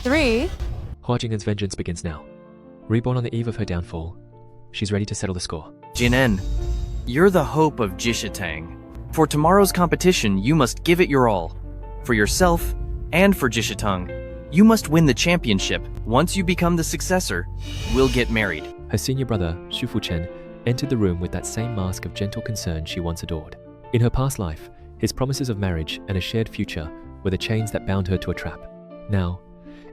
3. Hua Jin'en's vengeance begins now. Reborn on the eve of her downfall, she's ready to settle the score. Jin'en, you're the hope of Jishitang. For tomorrow's competition, you must give it your all. For yourself and for Jishitang. You must win the championship. Once you become the successor, we'll get married. Her senior brother, Shu Fuchen, entered the room with that same mask of gentle concern she once adored. In her past life, his promises of marriage and a shared future were the chains that bound her to a trap. Now,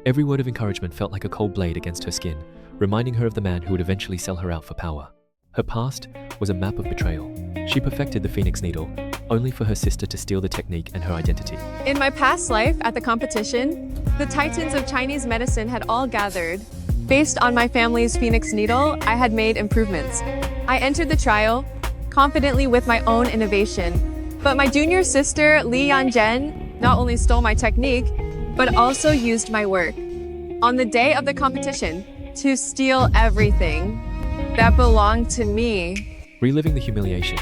every word of encouragement felt like a cold blade against her skin, reminding her of the man who would eventually sell her out for power. Her past was a map of betrayal. She perfected the Phoenix Needle, only for her sister to steal the technique and her identity. In my past life at the competition, the titans of Chinese medicine had all gathered. Based on my family's Phoenix Needle, I had made improvements. I entered the trial, confidently with my own innovation. But my junior sister, Li Yanzhen, not only stole my technique, but also used my work. On the day of the competition, to steal everything that belonged to me. Reliving the humiliation,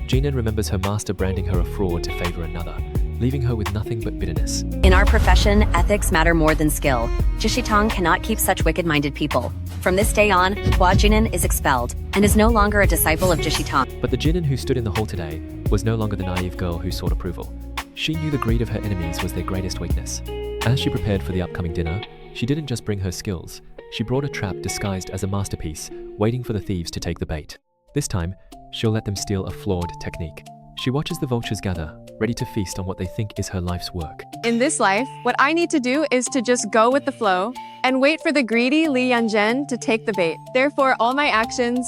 Jin'en remembers her master branding her a fraud to favor another, leaving her with nothing but bitterness. In our profession, ethics matter more than skill. Jishitang cannot keep such wicked-minded people. From this day on, Hua Jin'en is expelled and is no longer a disciple of Jishitang. But the Jin'en who stood in the hall today was no longer the naive girl who sought approval. She knew the greed of her enemies was their greatest weakness. As she prepared for the upcoming dinner, she didn't just bring her skills. She brought a trap disguised as a masterpiece, waiting for the thieves to take the bait. This time, she'll let them steal a flawed technique. She watches the vultures gather, ready to feast on what they think is her life's work. In this life, what I need to do is to just go with the flow and wait for the greedy Li Yanzhen to take the bait. Therefore, all my actions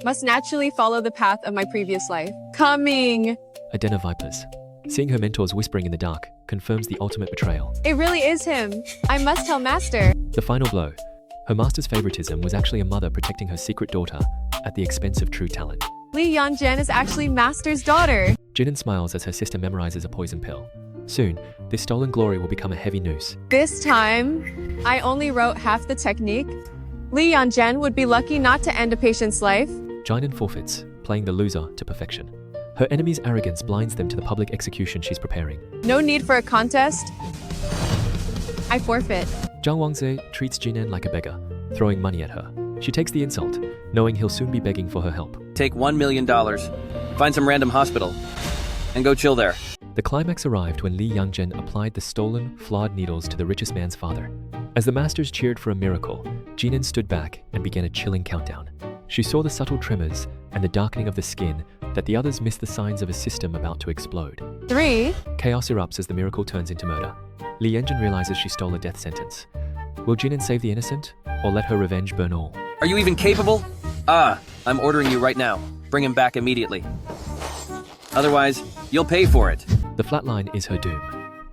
must naturally follow the path of my previous life. Coming! A den of vipers. Seeing her mentors whispering in the dark confirms the ultimate betrayal. It really is him. I must tell Master. The final blow. Her master's favoritism was actually a mother protecting her secret daughter at the expense of true talent. Li Yanzhen is actually Master's daughter. Jin'en smiles as her sister memorizes a poison pill. Soon, this stolen glory will become a heavy noose. This time, I only wrote half the technique. Li Yanzhen would be lucky not to end a patient's life. Jin'en forfeits, playing the loser to perfection. Her enemy's arrogance blinds them to the public execution she's preparing. No need for a contest. I forfeit. Zhang Wangzi treats Jin'en like a beggar, throwing money at her. She takes the insult, knowing he'll soon be begging for her help. Take $1 million, find some random hospital, and go chill there. The climax arrived when Li Yanzhen applied the stolen, flawed needles to the richest man's father. As the masters cheered for a miracle, Jin'en stood back and began a chilling countdown. She saw the subtle tremors and the darkening of the skin that the others missed the signs of a system about to explode. 3. Chaos erupts as the miracle turns into murder. Li Yanzhen realizes she stole a death sentence. Will Jin'en save the innocent, or let her revenge burn all? Are you even capable? I'm ordering you right now. Bring him back immediately. Otherwise, you'll pay for it. The flatline is her doom.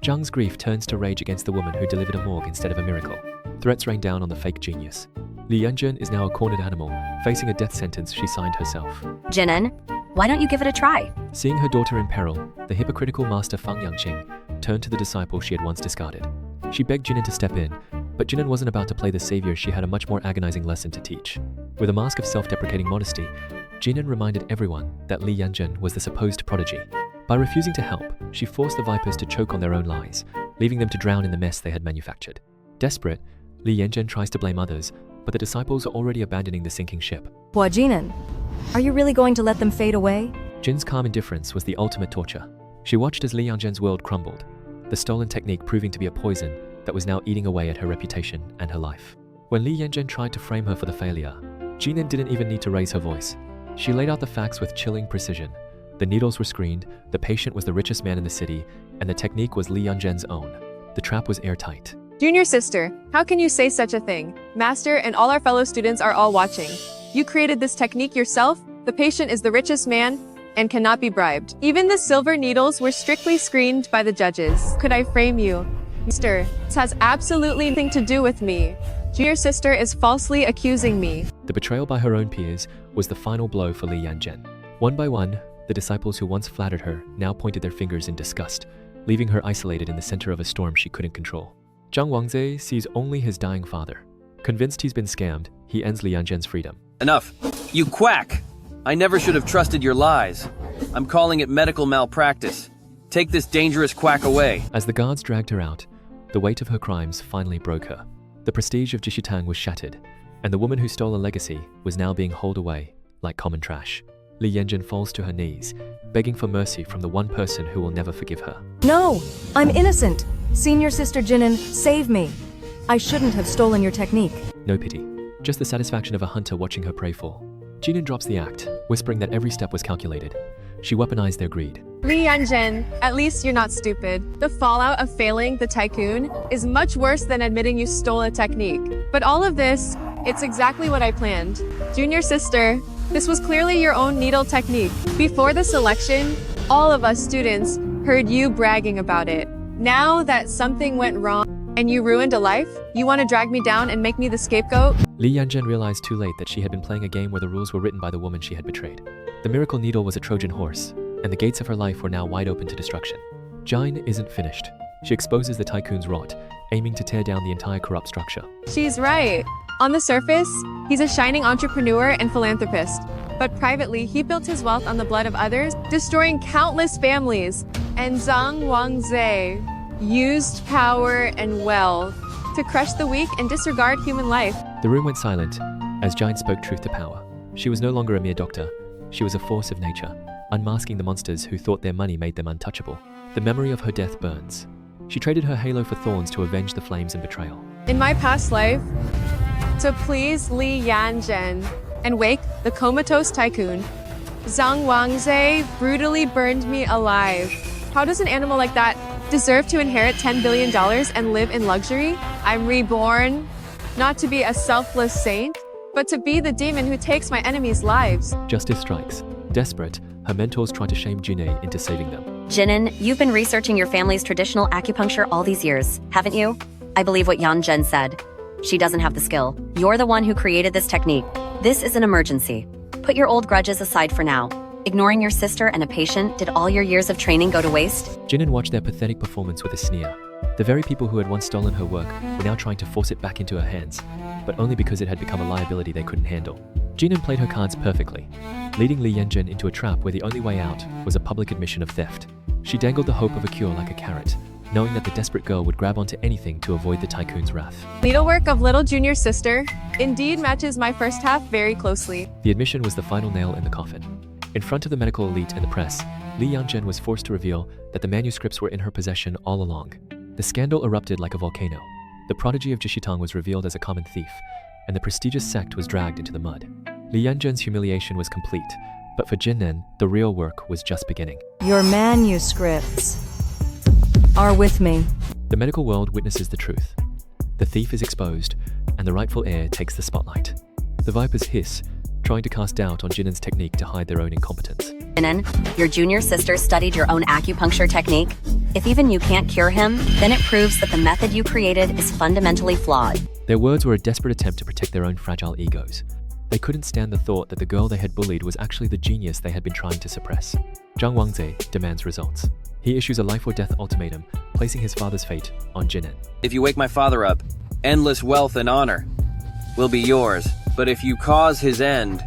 Zhang's grief turns to rage against the woman who delivered a morgue instead of a miracle. Threats rain down on the fake genius. Li Yanzhen is now a cornered animal, facing a death sentence she signed herself. Jin'en, why don't you give it a try? Seeing her daughter in peril, the hypocritical master Feng Yangqing turned to the disciple she had once discarded. She begged Jin'en to step in, but Jin'en wasn't about to play the savior. She had a much more agonizing lesson to teach. With a mask of self-deprecating modesty, Jin'en reminded everyone that Li Yanzhen was the supposed prodigy. By refusing to help, she forced the vipers to choke on their own lies, leaving them to drown in the mess they had manufactured. Desperate, Li Yanzhen tries to blame others, but the disciples are already abandoning the sinking ship. Hua Jin'en, are you really going to let them fade away? Jin's calm indifference was the ultimate torture. She watched as Li Yanzhen's world crumbled, the stolen technique proving to be a poison that was now eating away at her reputation and her life. When Li Yanzhen tried to frame her for the failure, Jin'en didn't even need to raise her voice. She laid out the facts with chilling precision. The needles were screened, the patient was the richest man in the city, and the technique was Li Yanzhen's own. The trap was airtight. Junior sister, how can you say such a thing? Master and all our fellow students are all watching. You created this technique yourself? The patient is the richest man and cannot be bribed. Even the silver needles were strictly screened by the judges. Could I frame you? Mister, this has absolutely nothing to do with me. Junior sister is falsely accusing me. The betrayal by her own peers was the final blow for Li Yanzhen. One by one, the disciples who once flattered her now pointed their fingers in disgust, leaving her isolated in the center of a storm she couldn't control. Zhang Wangzi sees only his dying father. Convinced he's been scammed, he ends Li Yanzhen's freedom. Enough. You quack! I never should have trusted your lies. I'm calling it medical malpractice. Take this dangerous quack away. As the guards dragged her out, The weight of her crimes finally broke her. The prestige of Jishitang was shattered, and the woman who stole a legacy was now being hauled away like common trash. Li Yanjun falls to her knees, begging for mercy from the one person who will never forgive her. No, I'm innocent. Senior Sister Jin'en, save me. I shouldn't have stolen your technique. No pity, just the satisfaction of a hunter watching her prey fall. Jin'en drops the act, whispering that every step was calculated. She weaponized their greed. Li Yanjun, at least you're not stupid. The fallout of failing the tycoon is much worse than admitting you stole a technique. But all of this, it's exactly what I planned. Junior sister, this was clearly your own needle technique. Before the selection, all of us students heard you bragging about it. Now that something went wrong and you ruined a life, you want to drag me down and make me the scapegoat? Li Yanjun realized too late that she had been playing a game where the rules were written by the woman she had betrayed. The miracle needle was a Trojan horse, and the gates of her life were now wide open to destruction. Jin'en isn't finished. She exposes the tycoon's rot, aiming to tear down the entire corrupt structure. She's right. On the surface, he's a shining entrepreneur and philanthropist. But privately, he built his wealth on the blood of others, destroying countless families. And Zhang Wangzhe used power and wealth to crush the weak and disregard human life. The room went silent as Jin'en spoke truth to power. She was no longer a mere doctor. She was a force of nature, unmasking the monsters who thought their money made them untouchable. The memory of her death burns. She traded her halo for thorns to avenge the flames and betrayal. In my past life, to please Li Yanjun and wake the comatose tycoon, Zhang Wangzhe brutally burned me alive. How does an animal like that deserve to inherit $10 billion and live in luxury? I'm reborn, not to be a selfless saint, but to be the demon who takes my enemies' lives. Justice strikes. Desperate, her mentors try to shame Jin'en into saving them. Jin'en, you've been researching your family's traditional acupuncture all these years, haven't you? I believe what Yanjun said. She doesn't have the skill. You're the one who created this technique. This is an emergency. Put your old grudges aside for now. Ignoring your sister and a patient, did all your years of training go to waste? Jin'en watched their pathetic performance with a sneer. The very people who had once stolen her work were now trying to force it back into her hands, but only because it had become a liability they couldn't handle. Jin'en played her cards perfectly, leading Li Yanjun into a trap where the only way out was a public admission of theft. She dangled the hope of a cure like a carrot, knowing that the desperate girl would grab onto anything to avoid the tycoon's wrath. Needlework of little junior sister indeed matches my first half very closely. The admission was the final nail in the coffin. In front of the medical elite and the press, Li Yanjun was forced to reveal that the manuscripts were in her possession all along. The scandal erupted like a volcano. The prodigy of Jishitang was revealed as a common thief, and the prestigious sect was dragged into the mud. Li Yanjun's humiliation was complete, but for Jin'en, the real work was just beginning. Your manuscripts are with me. The medical world witnesses the truth. The thief is exposed, and the rightful heir takes the spotlight. The vipers hiss, trying to cast doubt on Jin'en's technique to hide their own incompetence. Jin'en, your junior sister studied your own acupuncture technique. If even you can't cure him, then it proves that the method you created is fundamentally flawed. Their words were a desperate attempt to protect their own fragile egos. They couldn't stand the thought that the girl they had bullied was actually the genius they had been trying to suppress. Zhang Wangzhe demands results. He issues a life or death ultimatum, placing his father's fate on Jin'en. If you wake my father up, endless wealth and honor will be yours. But if you cause his end,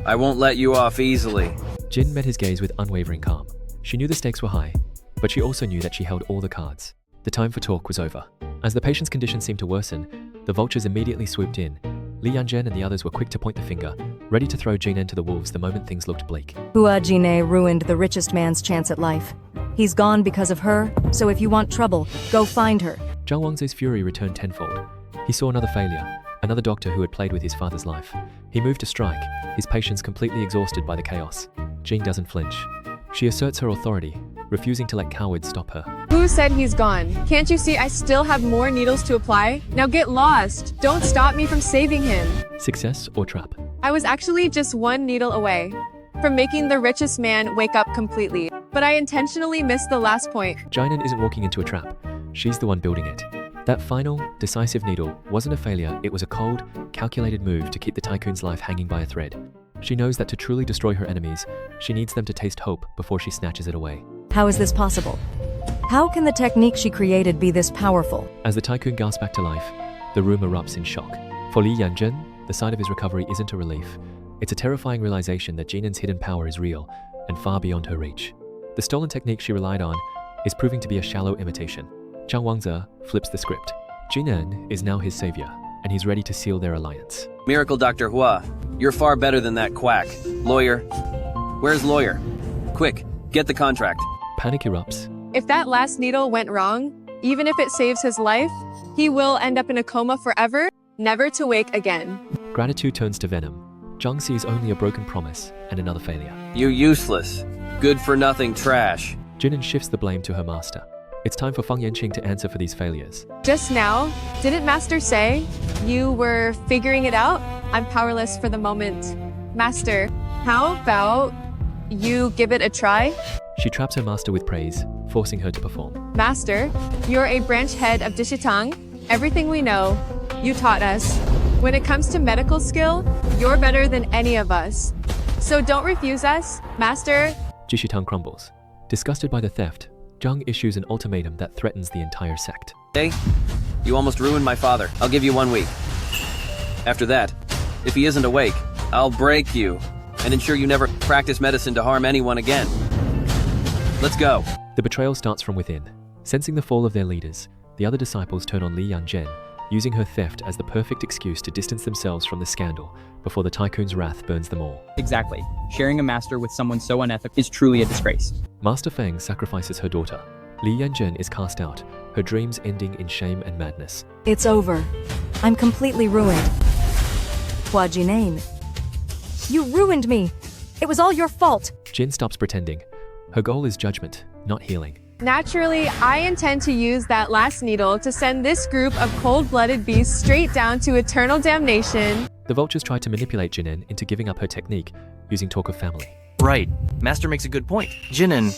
I won't let you off easily. Jin met his gaze with unwavering calm. She knew the stakes were high, but she also knew that she held all the cards. The time for talk was over. As the patient's condition seemed to worsen, the vultures immediately swooped in. Li Yanjun and the others were quick to point the finger, ready to throw Jin'en to the wolves the moment things looked bleak. Hua Jin'en ruined the richest man's chance at life. He's gone because of her, so if you want trouble, go find her. Zhang Wangzhe's fury returned tenfold. He saw another failure, another doctor who had played with his father's life. He moved to strike, his patience completely exhausted by the chaos. Jin doesn't flinch. She asserts her authority, refusing to let cowards stop her. Who said he's gone? Can't you see I still have more needles to apply? Now get lost. Don't stop me from saving him. Success or trap? I was actually just one needle away from making the richest man wake up completely. But I intentionally missed the last point. Jin'en isn't walking into a trap. She's the one building it. That final, decisive needle wasn't a failure, it was a cold, calculated move to keep the tycoon's life hanging by a thread. She knows that to truly destroy her enemies, she needs them to taste hope before she snatches it away. How is this possible? How can the technique she created be this powerful? As the tycoon gasps back to life, the room erupts in shock. For Li Yanjun, the sight of his recovery isn't a relief. It's a terrifying realization that Jin'en's hidden power is real and far beyond her reach. The stolen technique she relied on is proving to be a shallow imitation. Zhang Wangze flips the script. Jin'en is now his savior, and he's ready to seal their alliance. Miracle Dr. Hua, you're far better than that quack. Lawyer? Where's lawyer? Quick, get the contract. Panic erupts. If that last needle went wrong, even if it saves his life, he will end up in a coma forever, never to wake again. Gratitude turns to venom. Zhang sees only a broken promise and another failure. You useless, good-for-nothing trash. Jin'en shifts the blame to her master. It's time for Fang Yanqing to answer for these failures. Just now, didn't Master say you were figuring it out? I'm powerless for the moment. Master, how about you give it a try? She traps her master with praise, forcing her to perform. Master, you're a branch head of Jishitang. Everything we know, you taught us. When it comes to medical skill, you're better than any of us. So don't refuse us, Master. Jishitang crumbles. Disgusted by the theft, Zhang issues an ultimatum that threatens the entire sect. Hey, you almost ruined my father. I'll give you 1 week. After that, if he isn't awake, I'll break you and ensure you never practice medicine to harm anyone again. Let's go. The betrayal starts from within. Sensing the fall of their leaders, the other disciples turn on Li Yanzhen, using her theft as the perfect excuse to distance themselves from the scandal before the tycoon's wrath burns them all. Exactly. Sharing a master with someone so unethical is truly a disgrace. Master Feng sacrifices her daughter. Li Yanzhen is cast out, her dreams ending in shame and madness. It's over. I'm completely ruined. Hua Jin'en. You ruined me. It was all your fault. Jin stops pretending. Her goal is judgment, not healing. Naturally, I intend to use that last needle to send this group of cold-blooded beasts straight down to eternal damnation. The vultures try to manipulate Jin'en into giving up her technique, using talk of family. Right. Master makes a good point. Jin'en,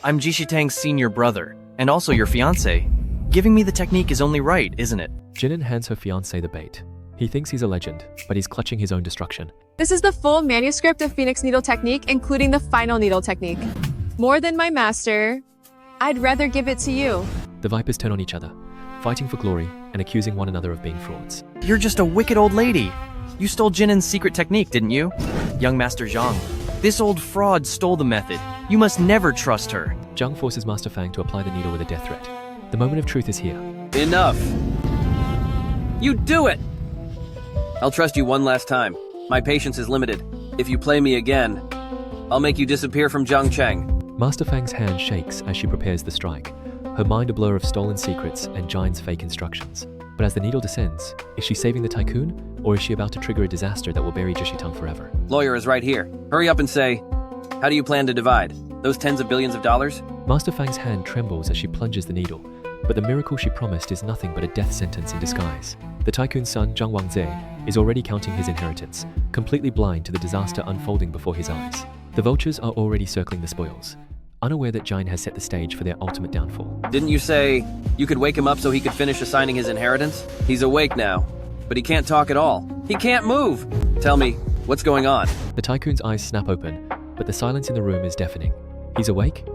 I'm Jishitang's senior brother, and also your fiancé. Giving me the technique is only right, isn't it? Jin'en hands her fiancé the bait. He thinks he's a legend, but he's clutching his own destruction. This is the full manuscript of Phoenix Needle Technique, including the final needle technique. More than my master, I'd rather give it to you. The vipers turn on each other, fighting for glory and accusing one another of being frauds. You're just a wicked old lady. You stole Jin'en's secret technique, didn't you? Young Master Zhang. This old fraud stole the method. You must never trust her. Zhang forces Master Fang to apply the needle with a death threat. The moment of truth is here. Enough. You do it! I'll trust you one last time. My patience is limited. If you play me again, I'll make you disappear from Zhangcheng. Master Fang's hand shakes as she prepares the strike, her mind a blur of stolen secrets and Jine's fake instructions. But as the needle descends, is she saving the tycoon, or is she about to trigger a disaster that will bury Jishitang forever? Lawyer is right here. Hurry up and say, how do you plan to divide? Those tens of billions of dollars? Master Fang's hand trembles as she plunges the needle, but the miracle she promised is nothing but a death sentence in disguise. The tycoon's son, Zhang Wangze, is already counting his inheritance, completely blind to the disaster unfolding before his eyes. The vultures are already circling the spoils, unaware that Jine has set the stage for their ultimate downfall. Didn't you say you could wake him up so he could finish assigning his inheritance? He's awake now, but he can't talk at all. He can't move! Tell me, what's going on? The tycoon's eyes snap open, but the silence in the room is deafening. He's awake,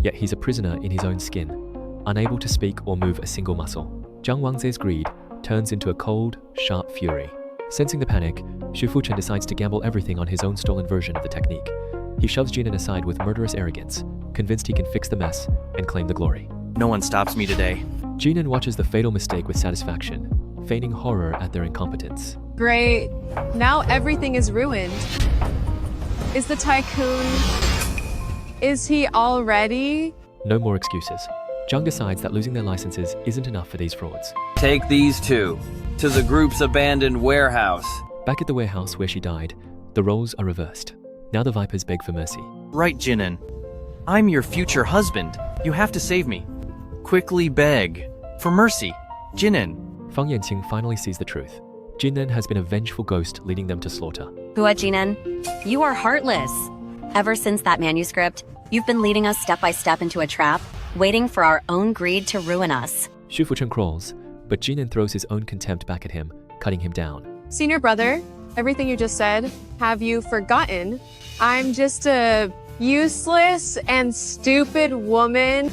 yet he's a prisoner in his own skin, unable to speak or move a single muscle. Zhang Wangze's greed turns into a cold, sharp fury. Sensing the panic, Xu Fuchen decides to gamble everything on his own stolen version of the technique. He shoves Jin'en aside with murderous arrogance, convinced he can fix the mess and claim the glory. No one stops me today. Jin'en watches the fatal mistake with satisfaction, feigning horror at their incompetence. Great. Now everything is ruined. Is the tycoon... Is he already? No more excuses. Zhang decides that losing their licenses isn't enough for these frauds. Take these two to the group's abandoned warehouse. Back at the warehouse where she died, the roles are reversed. Now the vipers beg for mercy. Right, Jin'en. I'm your future husband. You have to save me. Quickly beg. For mercy. Jin'en. Fang Yanqing finally sees the truth. Jin'en has been a vengeful ghost leading them to slaughter. Hua Jin'en, you are heartless. Ever since that manuscript, you've been leading us step by step into a trap, waiting for our own greed to ruin us. Xu Fuchen crawls, but Jin'en throws his own contempt back at him, cutting him down. Senior brother, everything you just said, have you forgotten? I'm just a useless and stupid woman.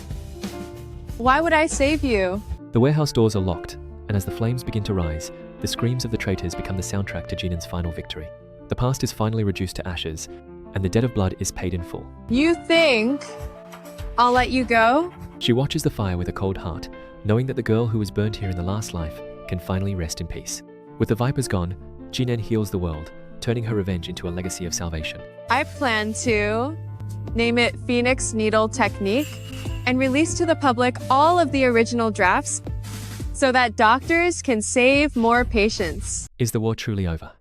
Why would I save you? The warehouse doors are locked, and as the flames begin to rise, the screams of the traitors become the soundtrack to Jin'en's final victory. The past is finally reduced to ashes, and the debt of blood is paid in full. You think I'll let you go? She watches the fire with a cold heart, knowing that the girl who was burned here in the last life can finally rest in peace. With the Vipers gone, Jin'en heals the world, turning her revenge into a legacy of salvation. I plan to name it Phoenix Needle Technique and release to the public all of the original drafts so that doctors can save more patients. Is the war truly over?